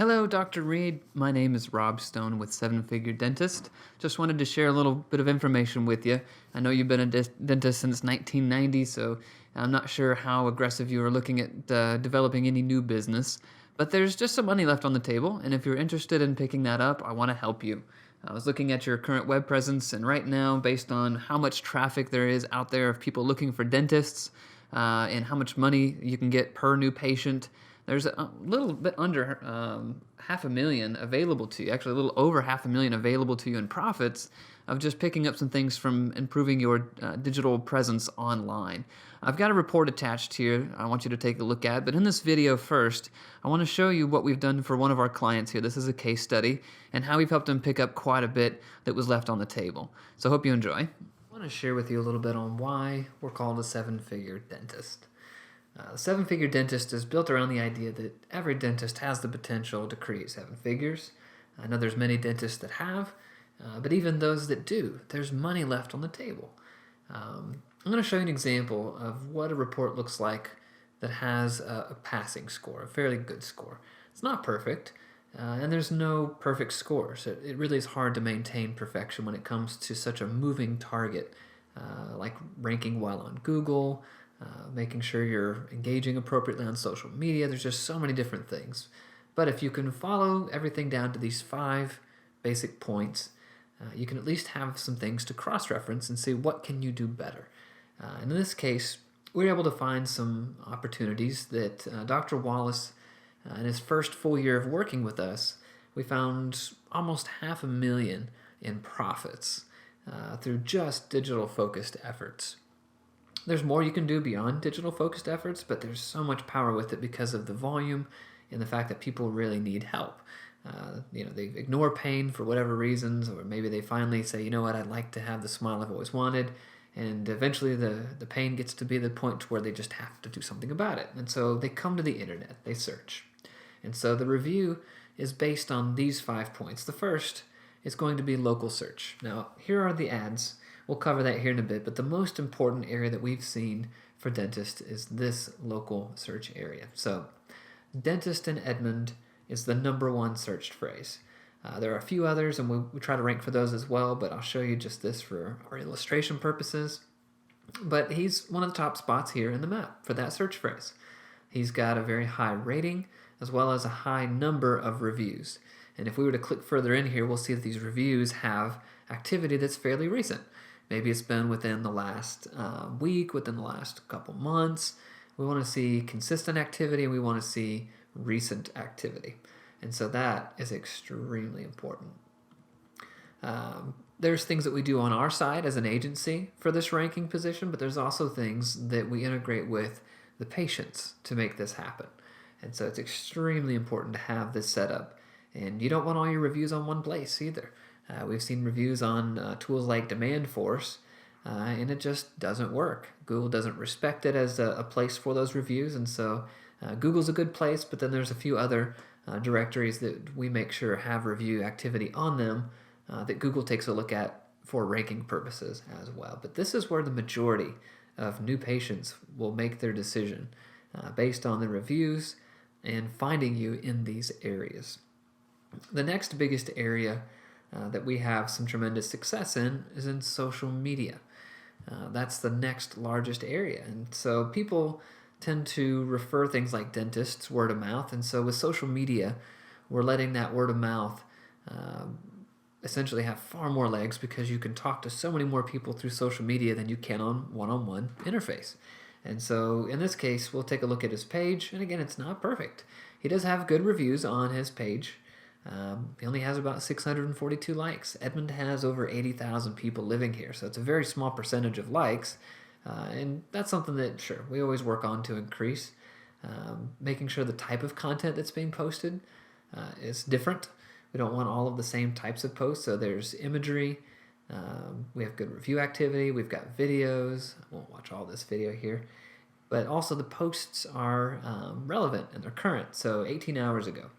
Hello, Dr. Reid. My name is Rob Stone with Seven Figure Dentist. Just wanted to share a little bit of information with you. I know you've been a dentist since 1990, so I'm not sure how aggressive you are looking at developing any new business, but there's just some money left on the table, and if you're interested in picking that up, I want to help you. I was looking at your current web presence, and right now, based on how much traffic there is out there of people looking for dentists, and how much money you can get per new patient, there's a little bit under half a million available to you, actually a little over half a million available to you in profits of just picking up some things from improving your digital presence online. I've got a report attached here I want you to take a look at, but in this video first, I want to show you what we've done for one of our clients here. This is a case study and how we've helped them pick up quite a bit that was left on the table. So I hope you enjoy. I want to share with you a little bit on why we're called a seven-figure dentist. The seven-figure dentist is built around the idea that every dentist has the potential to create seven figures. I know there's many dentists that have, but even those that do, there's money left on the table. I'm going to show you an example of what a report looks like that has a passing score, a fairly good score. It's not perfect, and there's no perfect score, so it really is hard to maintain perfection when it comes to such a moving target, like ranking well on Google, making sure you're engaging appropriately on social media. There's just so many different things. But if you can follow everything down to these 5 basic points, you can at least have some things to cross-reference and see what can you do better. And in this case, we were able to find some opportunities that Dr. Wallace, in his first full year of working with us, we found almost $500,000 in profits through just digital-focused efforts. There's more you can do beyond digital-focused efforts, but there's so much power with it because of the volume and the fact that people really need help. They ignore pain for whatever reasons, or maybe they finally say, you know what, I'd like to have the smile I've always wanted, and eventually the pain gets to be the point to where they just have to do something about it. And so they come to the internet, they search. And so the review is based on these 5 points. The first is going to be local search. Now, here are the ads. We'll cover that here in a bit, but the most important area that we've seen for dentists is this local search area. So, dentist in Edmond is the #1 searched phrase. There are a few others, and we try to rank for those as well, but I'll show you just this for our illustration purposes. But he's one of the top spots here in the map for that search phrase. He's got a very high rating as well as a high number of reviews. And if we were to click further in here, we'll see that these reviews have activity that's fairly recent. Maybe it's been within the last week, within the last couple months. We want to see consistent activity, and we want to see recent activity. And so that is extremely important. There's things that we do on our side as an agency for this ranking position, but there's also things that we integrate with the patients to make this happen. And so it's extremely important to have this set up. And you don't want all your reviews on one place either. We've seen reviews on tools like Demandforce, and it just doesn't work. Google doesn't respect it as a place for those reviews, and so Google's a good place, but then there's a few other directories that we make sure have review activity on them that Google takes a look at for ranking purposes as well. But this is where the majority of new patients will make their decision based on the reviews and finding you in these areas. The next biggest area that we have some tremendous success in is in social media. That's the next largest area. And so people tend to refer things like dentists word of mouth. And so with social media, we're letting that word of mouth essentially have far more legs because you can talk to so many more people through social media than you can on one-on-one interface. And so in this case, we'll take a look at his page. And again, it's not perfect. He does have good reviews on his page. He only has about 642 likes. Edmond has over 80,000 people living here, so it's a very small percentage of likes, and that's something that, sure, we always work on to increase. Making sure the type of content that's being posted is different. We don't want all of the same types of posts, so there's imagery. We have good review activity. We've got videos. I won't watch all this video here. But also the posts are relevant and they're current, so 18 hours ago.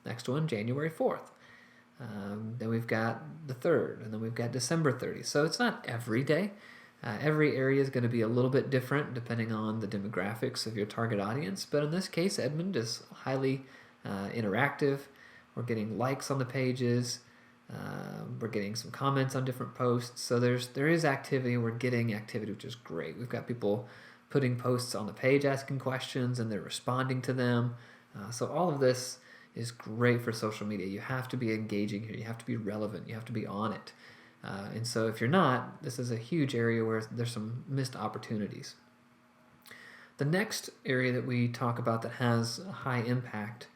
Next one, January 4th. Then we've got the 3rd, and then we've got December 30th. So it's not every day. Every area is going to be a little bit different depending on the demographics of your target audience. But in this case, Edmond is highly interactive. We're getting likes on the pages. We're getting some comments on different posts. So there is activity. We're getting activity, which is great. We've got people putting posts on the page asking questions, and they're responding to them. So all of this is great for social media. You have to be engaging here. You have to be relevant. You have to be on it. And so if you're not, this is a huge area where there's some missed opportunities. The next area that we talk about that has a high impact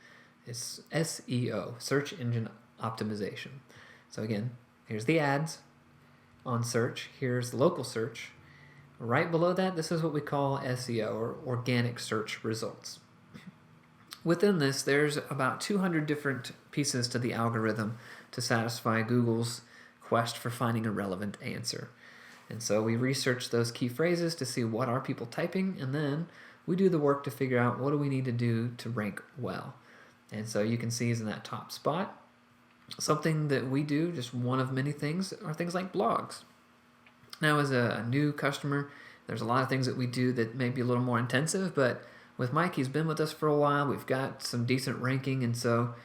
is SEO, search engine optimization. So again, here's the ads on search. Here's local search. Right below that, this is what we call SEO, or organic search results. Within this, there's about 200 different pieces to the algorithm to satisfy Google's quest for finding a relevant answer. And so we research those key phrases to see what are people typing, and then we do the work to figure out what do we need to do to rank well. And so you can see is in that top spot. Something that we do, just one of many things, are things like blogs. Now, as a new customer, there's a lot of things that we do that may be a little more intensive, but with Mike, he's been with us for a while. We've got some decent ranking, and so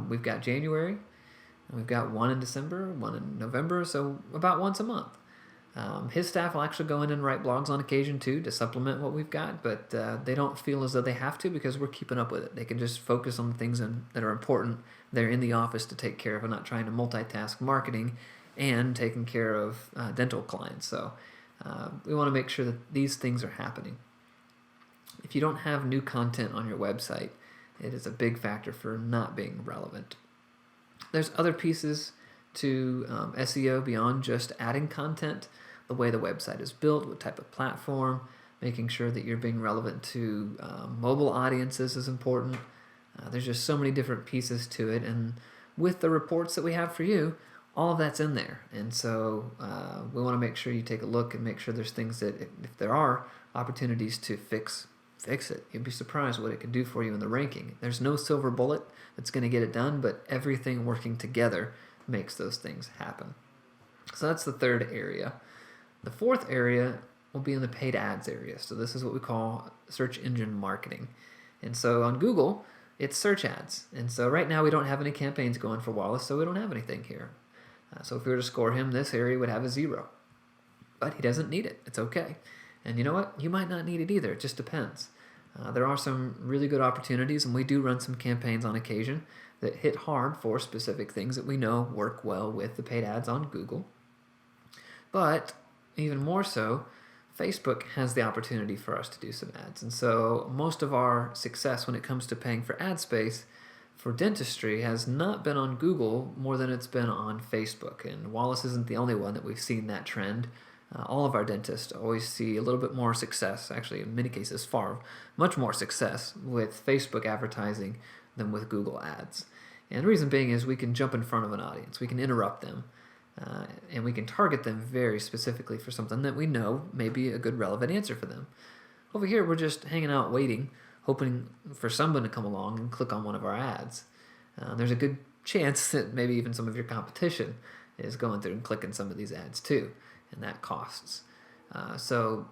we've got January, and we've got one in December, one in November, so about once a month. His staff will actually go in and write blogs on occasion too to supplement what we've got, but they don't feel as though they have to because we're keeping up with it. They can just focus on the things that are important. They're in the office to take care of and not trying to multitask marketing and taking care of dental clients. So we want to make sure that these things are happening. If you don't have new content on your website, it is a big factor for not being relevant. There's other pieces to SEO beyond just adding content. The way the website is built, what type of platform, making sure that you're being relevant to mobile audiences is important. There's just so many different pieces to it, and with the reports that we have for you, all of that's in there. And so we want to make sure you take a look and make sure there's things that if there are opportunities to fix it. You'd be surprised what it can do for you in the ranking. There's no silver bullet that's going to get it done, but everything working together makes those things happen. So that's the third area. The fourth area will be in the paid ads area. So this is what we call search engine marketing. And so on Google, it's search ads. And so right now we don't have any campaigns going for Wallace, so we don't have anything here. So if we were to score him, this area would have a 0. But he doesn't need it. It's okay. And you know what? You might not need it either. It just depends. There are some really good opportunities, and we do run some campaigns on occasion that hit hard for specific things that we know work well with the paid ads on Google. But even more so, Facebook has the opportunity for us to do some ads. And so most of our success when it comes to paying for ad space for dentistry has not been on Google more than it's been on Facebook. And Wallace isn't the only one that we've seen that trend. All of our dentists always see a little bit more success, actually in many cases much more success with Facebook advertising than with Google ads. And the reason being is we can jump in front of an audience, we can interrupt them, and we can target them very specifically for something that we know may be a good relevant answer for them. Over here, we're just hanging out waiting, hoping for someone to come along and click on one of our ads. There's a good chance that maybe even some of your competition is going through and clicking some of these ads too, and that costs. So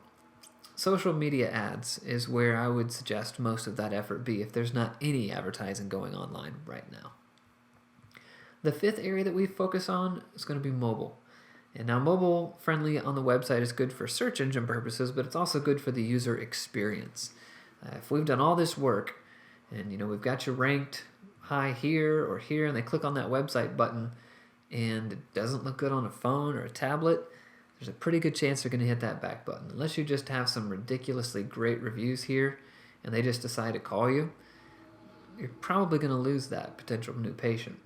social media ads is where I would suggest most of that effort be if there's not any advertising going online right now. The fifth area that we focus on is going to be mobile. And now mobile friendly on the website is good for search engine purposes, but it's also good for the user experience. If we've done all this work and we've got you ranked high here or here, and they click on that website button and it doesn't look good on a phone or a tablet, there's a pretty good chance they're going to hit that back button. Unless you just have some ridiculously great reviews here and they just decide to call you, you're probably going to lose that potential new patient.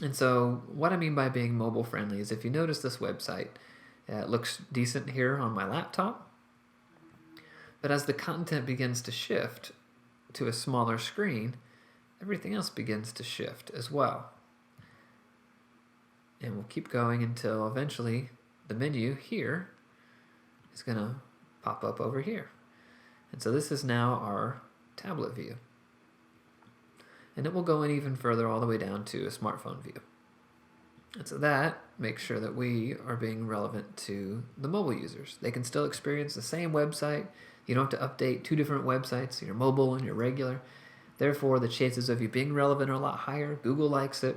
And so what I mean by being mobile friendly is if you notice this website, it looks decent here on my laptop, but as the content begins to shift to a smaller screen, everything else begins to shift as well. And we'll keep going until eventually the menu here is going to pop up over here. And so this is now our tablet view. And it will go in even further all the way down to a smartphone view. And so that makes sure that we are being relevant to the mobile users. They can still experience the same website. You don't have to update 2 different websites, your mobile and your regular. Therefore, the chances of you being relevant are a lot higher. Google likes it.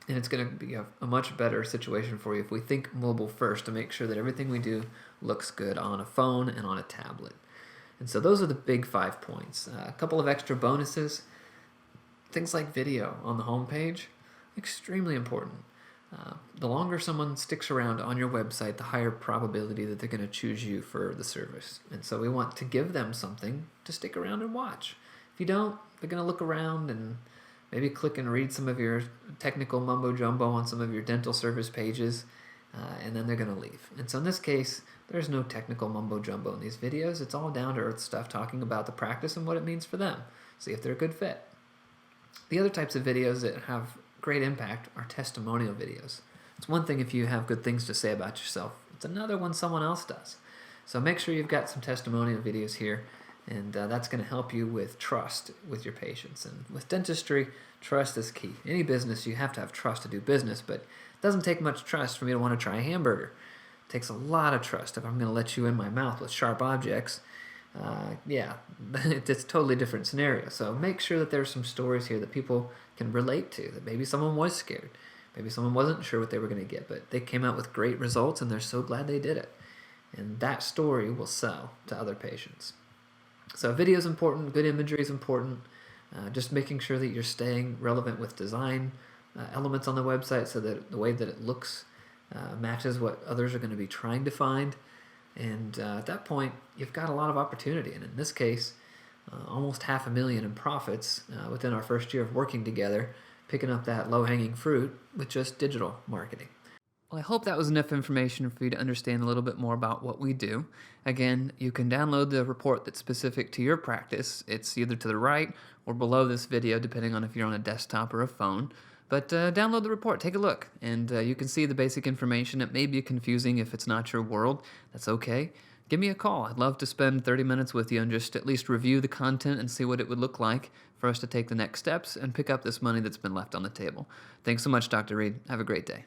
And it's going to be a much better situation for you if we think mobile first to make sure that everything we do looks good on a phone and on a tablet. And so those are the big 5 points. A couple of extra bonuses. Things like video on the homepage, extremely important. The longer someone sticks around on your website, the higher probability that they're going to choose you for the service. And so we want to give them something to stick around and watch. If you don't, they're going to look around and maybe click and read some of your technical mumbo jumbo on some of your dental service pages, and then they're going to leave. And so in this case, there's no technical mumbo jumbo in these videos. It's all down to earth stuff talking about the practice and what it means for them. See if they're a good fit. The other types of videos that have great impact are testimonial videos. It's one thing if you have good things to say about yourself. It's another when someone else does. So make sure you've got some testimonial videos here, and that's going to help you with trust with your patients. And with dentistry, trust is key. Any business, you have to have trust to do business, but it doesn't take much trust for me to want to try a hamburger. It takes a lot of trust if I'm going to let you in my mouth with sharp objects. It's a totally different scenario. So make sure that there's some stories here that people can relate to, that maybe someone was scared. Maybe someone wasn't sure what they were going to get, but they came out with great results and they're so glad they did it. And that story will sell to other patients. So video is important, good imagery is important. Just making sure that you're staying relevant with design elements on the website so that the way that it looks matches what others are going to be trying to find. And at that point, you've got a lot of opportunity. And in this case, almost $500,000 in profits within our first year of working together, picking up that low-hanging fruit with just digital marketing. Well, I hope that was enough information for you to understand a little bit more about what we do. Again, you can download the report that's specific to your practice. It's either to the right or below this video, depending on if you're on a desktop or a phone. But download the report, take a look, and you can see the basic information. It may be confusing if it's not your world. That's okay. Give me a call. I'd love to spend 30 minutes with you and just at least review the content and see what it would look like for us to take the next steps and pick up this money that's been left on the table. Thanks so much, Dr. Reid. Have a great day.